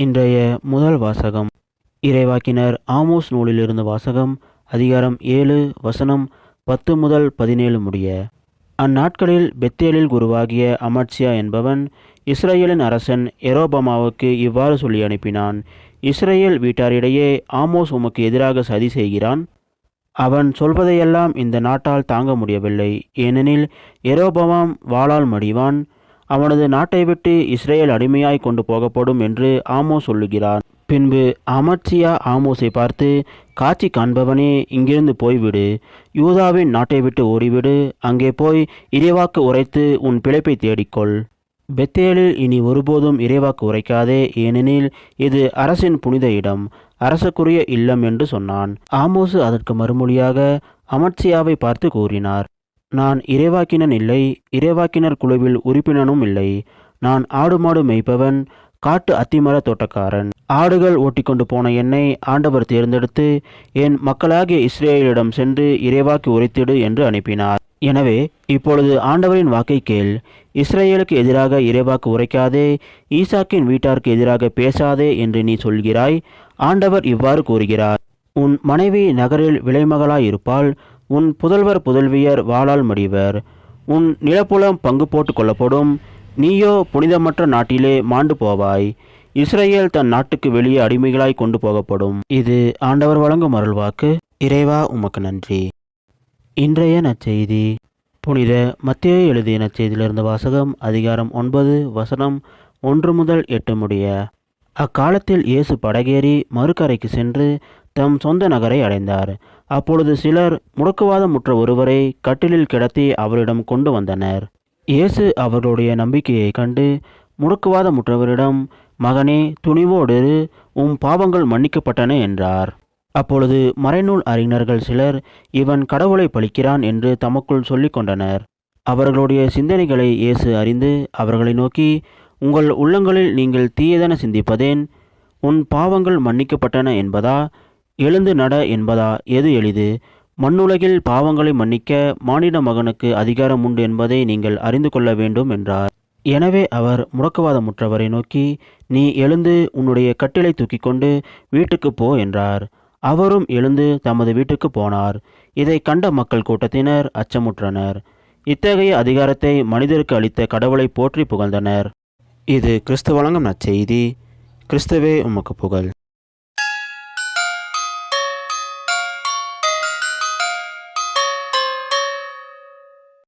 இன்றைய முதல் வாசகம் இறைவாக்கினர் ஆமோஸ் நூலிலிருந்து வாசகம். அதிகாரம் 7 வசனம் 10 முதல் 17 முடிய. அந்நாட்களில் பெத்தேலில் குருவாகிய அமத்சியா என்பவன் இஸ்ரேலின் அரசன் எரோபமாவுக்கு இவ்வாறு சொல்லி அனுப்பினான். இஸ்ரேல் வீட்டாரிடையே ஆமோஸ் உமக்கு எதிராக சதி செய்கிறான். அவன் சொல்வதையெல்லாம் இந்த நாட்டால் தாங்க முடியவில்லை. ஏனெனில் எரோபமாம் வாளால் மடிவான். அவனது நாட்டை விட்டு இஸ்ரேல் அடிமையாய் கொண்டு போகப்படும் என்று ஆமோஸ் சொல்லுகிறான். பின்பு அமத்சியா ஆமோஸை பார்த்து, காட்சி காண்பவனே, இங்கிருந்து போய்விடு, யூதாவின் நாட்டை விட்டு ஓடிவிடு, அங்கே போய் இறைவாக்கு உரைத்து உன் பிழைப்பை தேடிக்கொள். பெத்தேலில் இனி ஒருபோதும் இறைவாக்கு உரைக்காதே, ஏனெனில் இது அரசின் புனித இடம், அரசுக்குரிய இல்லம் என்று சொன்னான். ஆமோசு அதற்கு மறுமொழியாக அமத்சியாவை பார்த்து கூறினார், நான் இறைவாக்கினன் இல்லை, இறைவாக்கினர் குழுவில் உறுப்பினனும் இல்லை. நான் ஆடு மாடு மேய்ப்பவன், காட்டு அத்திமர தோட்டக்காரன். ஆடுகள் ஓட்டிக்கொண்டு போன என்னை ஆண்டவர் தேர்ந்தெடுத்து என் மக்களாகிய இஸ்ரேலிடம் சென்று இறைவாக்கு உரைத்திடு என்று அனுப்பினார். எனவே இப்பொழுது ஆண்டவரின் வாக்கை கேள். இஸ்ரேலுக்கு எதிராக இறைவாக்கு உரைக்காதே, ஈசாக்கின் வீட்டாருக்கு எதிராக பேசாதே என்று நீ சொல்கிறாய். ஆண்டவர் இவ்வாறு கூறுகிறார், உன் மனைவி நகரில் விலைமகளாயிருப்பாள், உன் புதல்வர் புதல்வியர் வாளால் மடிவர், உன் நிலப்புலம் பங்கு போட்டு கொள்ளப்படும், நீயோ புனிதமற்ற நாட்டிலே மாண்டு போவாய். இஸ்ரேல் தன் நாட்டுக்கு வெளியே அடிமைகளாய் கொண்டு போகப்படும். இது ஆண்டவர் வழங்கும் அருள்வாக்கு. இறைவா உமக்கு நன்றி. இன்றைய நற்செய்தி புனித மத்தேயு எழுதிய நற்செய்தியிலிருந்து வாசகம். அதிகாரம் 9 வசனம் 1 முதல் 8 முடிய. அக்காலத்தில் இயேசு படகேறி மறுகரைக்கு சென்று தம் சொந்த நகரை அடைந்தார். அப்பொழுது சிலர் முடக்குவாதமுற்ற ஒருவரை கட்டிலில் கிடத்தி அவரிடம் கொண்டு வந்தனர். இயேசு அவர்களுடைய நம்பிக்கையை கண்டு முடக்குவாதமுற்றவரிடம், மகனே, துணிவோடு உம் பாவங்கள் மன்னிக்கப்பட்டன என்றார். அப்பொழுது மறைநூல் அறிஞர்கள் சிலர், இவன் கடவுளை பழிக்கிறான் என்று தமக்குள் சொல்லிக் கொண்டனர். அவர்களுடைய சிந்தனைகளை இயேசு அறிந்து அவர்களை நோக்கி, உங்கள் உள்ளங்களில் நீங்கள் தீயதென சிந்திப்பதேன்? உன் பாவங்கள் மன்னிக்கப்பட்டன என்பதா, எழுந்து நட என்பதா, எது எளிது? மண்ணுலகில் பாவங்களை மன்னிக்க மானிட மகனுக்கு அதிகாரம் உண்டு என்பதை நீங்கள் அறிந்து கொள்ள வேண்டும் என்றார். எனவே அவர் முடக்குவாதமுற்றவரை நோக்கி, நீ எழுந்து உன்னுடைய கட்டிலை தூக்கி கொண்டு வீட்டுக்கு போ என்றார். அவரும் எழுந்து தமது வீட்டுக்கு போனார். இதை கண்ட மக்கள் கூட்டத்தினர் அச்சமுற்றனர். இத்தகைய அதிகாரத்தை மனிதருக்கு அளித்த கடவுளை போற்றி புகழ்ந்தனர். இது கிறிஸ்து வழங்கும் நற்செய்தி. கிறிஸ்துவே உமக்கு புகழ்.